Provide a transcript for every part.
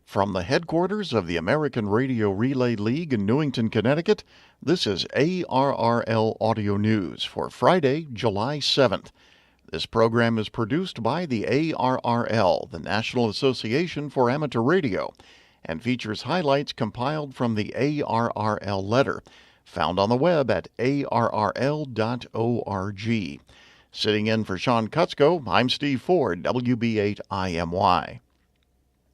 From the headquarters of the American Radio Relay League in Newington, Connecticut, this is ARRL Audio News for Friday, July 7th. This program is produced by the ARRL, the National Association for Amateur Radio, and features highlights compiled from the ARRL letter, found on the web at arrl.org. Sitting in for Sean Kutzko, I'm Steve Ford, WB8IMY.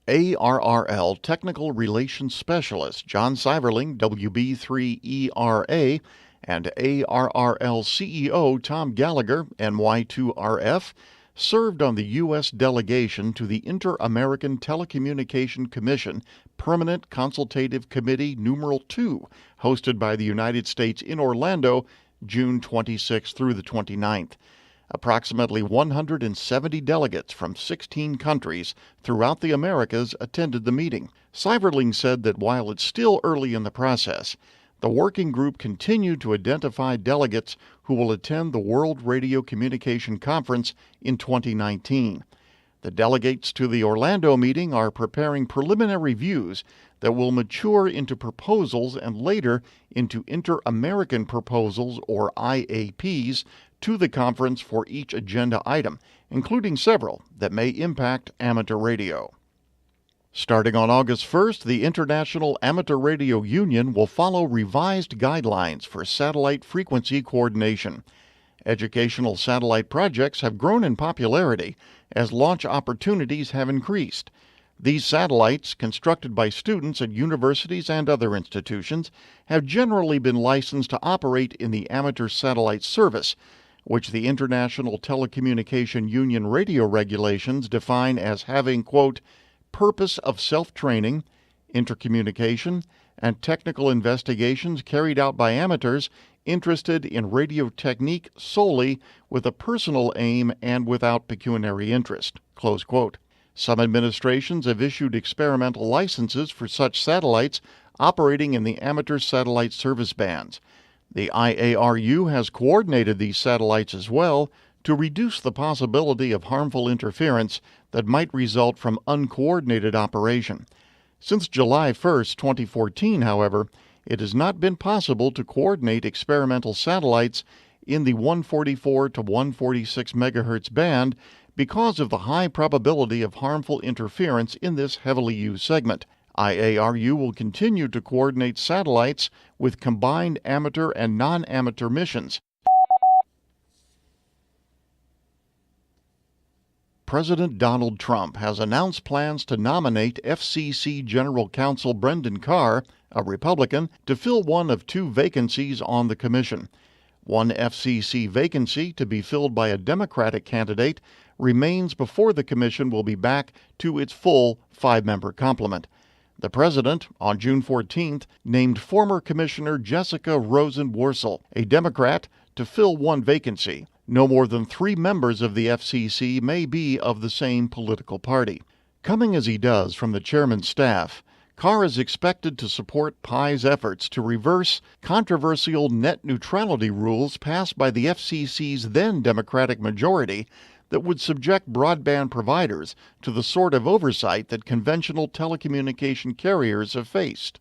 ARRL Technical Relations Specialist John Seiverling, WB3ERA, and ARRL CEO Tom Gallagher, NY2RF, served on the U.S. delegation to the Inter-American Telecommunication Commission Permanent Consultative Committee Numeral 2, hosted by the United States in Orlando, June 26 through the 29th. Approximately 170 delegates from 16 countries throughout the Americas attended the meeting. Seiverling said that while it's still early in the process, the working group continued to identify delegates who will attend the World Radio Communication Conference in 2019. The delegates to the Orlando meeting are preparing preliminary views that will mature into proposals and later into Inter-American Proposals, or IAPs, to the conference for each agenda item, including several that may impact amateur radio. Starting on August 1st, the International Amateur Radio Union will follow revised guidelines for satellite frequency coordination. Educational satellite projects have grown in popularity as launch opportunities have increased. These satellites, constructed by students at universities and other institutions, have generally been licensed to operate in the amateur satellite service, which the International Telecommunication Union radio regulations define as having, quote, purpose of self-training, intercommunication, and technical investigations carried out by amateurs interested in radio technique solely with a personal aim and without pecuniary interest, close quote. Some administrations have issued experimental licenses for such satellites operating in the amateur satellite service bands. The IARU has coordinated these satellites as well to reduce the possibility of harmful interference that might result from uncoordinated operation. Since July 1, 2014, however, it has not been possible to coordinate experimental satellites in the 144 to 146 MHz band because of the high probability of harmful interference in this heavily used segment. IARU will continue to coordinate satellites with combined amateur and non-amateur missions. President Donald Trump has announced plans to nominate FCC General Counsel Brendan Carr, a Republican, to fill one of two vacancies on the commission. One FCC vacancy, to be filled by a Democratic candidate, remains before the commission will be back to its full five-member complement. The president, on June 14th, named former Commissioner Jessica Rosen-Worcel, a Democrat, to fill one vacancy. No more than 3 members of the FCC may be of the same political party. Coming as he does from the chairman's staff, Carr is expected to support Pai's efforts to reverse controversial net neutrality rules passed by the FCC's then Democratic majority that would subject broadband providers to the sort of oversight that conventional telecommunication carriers have faced.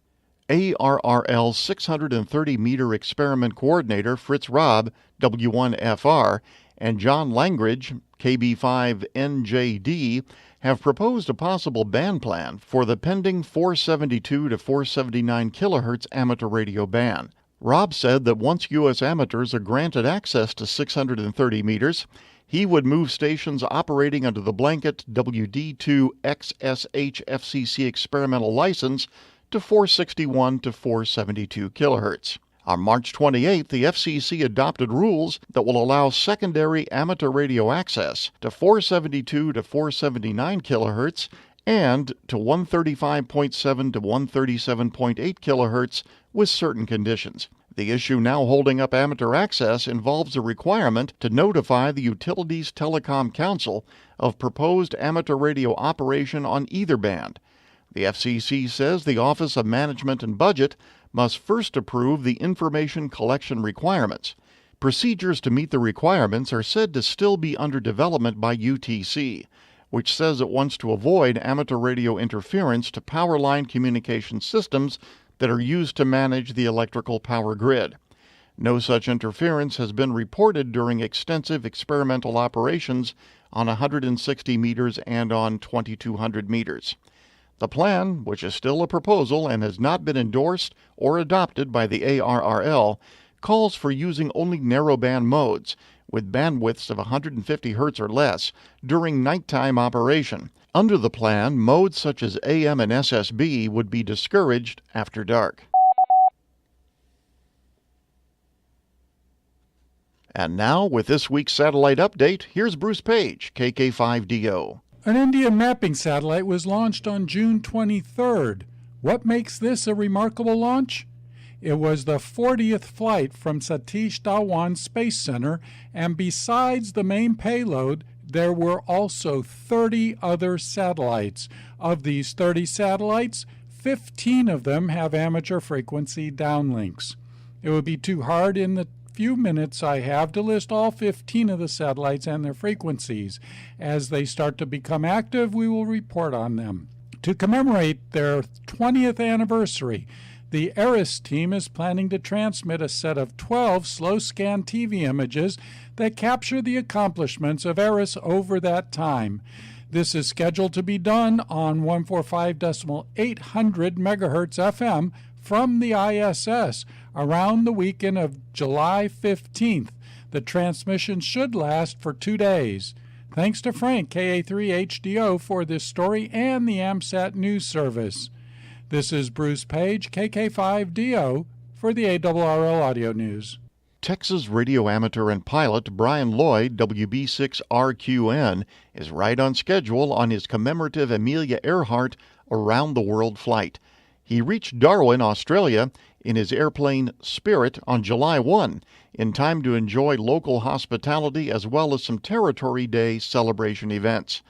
ARRL 630-meter experiment coordinator Fritz Raab, W1FR, and John Langridge, KB5NJD, have proposed a possible band plan for the pending 472 to 479 kHz amateur radio band. Raab said that once U.S. amateurs are granted access to 630 meters, he would move stations operating under the blanket WD2 XSH FCC experimental license to 461 to 472 kHz. On March 28th, the FCC adopted rules that will allow secondary amateur radio access to 472 to 479 kHz and to 135.7 to 137.8 kHz with certain conditions. The issue now holding up amateur access involves a requirement to notify the Utilities Telecom Council of proposed amateur radio operation on either band. The FCC says the Office of Management and Budget must first approve the information collection requirements. Procedures to meet the requirements are said to still be under development by UTC, which says it wants to avoid amateur radio interference to power line communication systems that are used to manage the electrical power grid. No such interference has been reported during extensive experimental operations on 160 meters and on 2,200 meters. The plan, which is still a proposal and has not been endorsed or adopted by the ARRL, calls for using only narrowband modes with bandwidths of 150 Hz or less during nighttime operation. Under the plan, modes such as AM and SSB would be discouraged after dark. And now, with this week's satellite update, here's Bruce Page, KK5DO. An Indian mapping satellite was launched on June 23rd. What makes this a remarkable launch? It was the 40th flight from Satish Dhawan Space Center, and besides the main payload, there were also 30 other satellites. Of these 30 satellites, 15 of them have amateur frequency downlinks. It would be too hard in the few minutes I have to list all 15 of the satellites and their frequencies. As they start to become active, we will report on them. To commemorate their 20th anniversary, the ARRL team is planning to transmit a set of 12 slow-scan TV images that capture the accomplishments of ARRL over that time. This is scheduled to be done on 145.800 MHz FM from the ISS around the weekend of July 15th. The transmission should last for 2 days. Thanks to Frank, KA3HDO, for this story and the AMSAT News Service. This is Bruce Page, KK5DO, for the ARRL Audio News. Texas radio amateur and pilot Brian Lloyd, WB6RQN, is right on schedule on his commemorative Amelia Earhart around-the-world flight. He reached Darwin, Australia, in his airplane Spirit on July 1, in time to enjoy local hospitality as well as some Territory Day celebration events.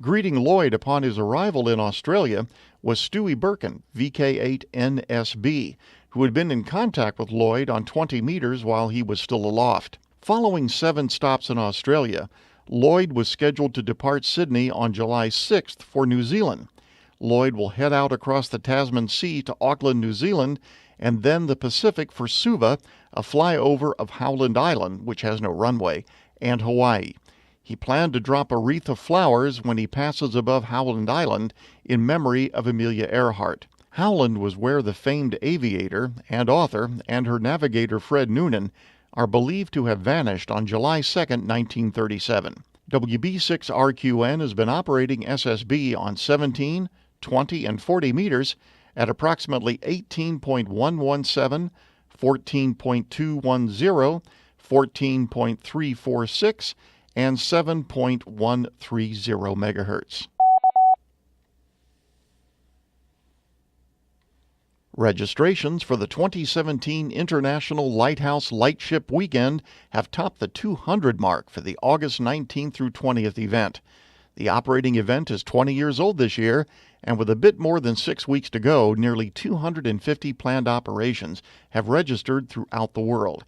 Greeting Lloyd upon his arrival in Australia was Stewie Birkin, VK8NSB, who had been in contact with Lloyd on 20 meters while he was still aloft. Following 7 stops in Australia, Lloyd was scheduled to depart Sydney on July 6th for New Zealand. Lloyd will head out across the Tasman Sea to Auckland, New Zealand, and then the Pacific for Suva, a flyover of Howland Island, which has no runway, and Hawaii. He planned to drop a wreath of flowers when he passes above Howland Island in memory of Amelia Earhart. Howland was where the famed aviator and author and her navigator Fred Noonan are believed to have vanished on July 2, 1937. WB6RQN has been operating SSB on 17, 20, and 40 meters at approximately 18.117, 14.210, 14.346, and 7.130 megahertz. Registrations for the 2017 International Lighthouse Lightship Weekend have topped the 200 mark for the August 19th through 20th event. The operating event is 20 years old this year, and with a bit more than 6 weeks to go, nearly 250 planned operations have registered throughout the world.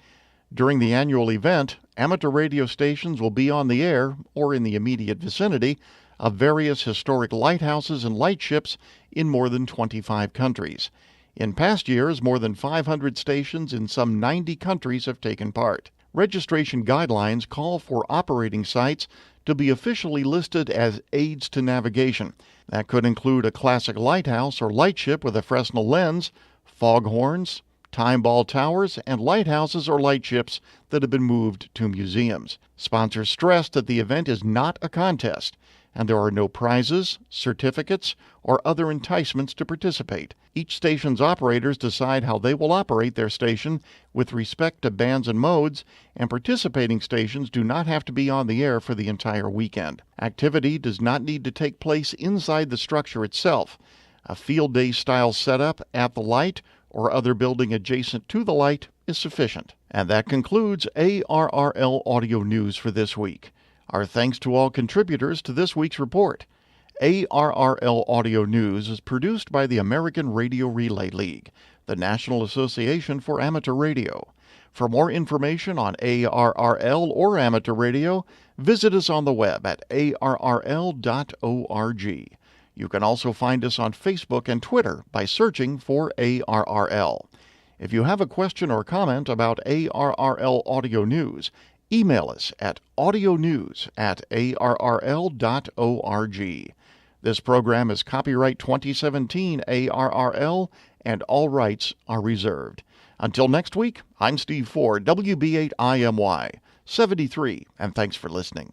During the annual event, amateur radio stations will be on the air, or in the immediate vicinity, of various historic lighthouses and lightships in more than 25 countries. In past years, more than 500 stations in some 90 countries have taken part. Registration guidelines call for operating sites to be officially listed as aids to navigation. That could include a classic lighthouse or lightship with a Fresnel lens, foghorns, time ball towers, and lighthouses or lightships that have been moved to museums. Sponsors stressed that the event is not a contest, and there are no prizes, certificates, or other enticements to participate. Each station's operators decide how they will operate their station with respect to bands and modes, and participating stations do not have to be on the air for the entire weekend. Activity does not need to take place inside the structure itself. A field day style setup at the light or other building adjacent to the light is sufficient. And that concludes ARRL Audio News for this week. Our thanks to all contributors to this week's report. ARRL Audio News is produced by the American Radio Relay League, the National Association for Amateur Radio. For more information on ARRL or amateur radio, Visit us on the web at arrl.org. You can also find us on Facebook and Twitter by searching for ARRL. If you have a question or comment about ARRL Audio News, email us at audionews@arrl.org. This program is copyright 2017 ARRL, and all rights are reserved. Until next week, I'm Steve Ford, WB8IMY 73, and thanks for listening.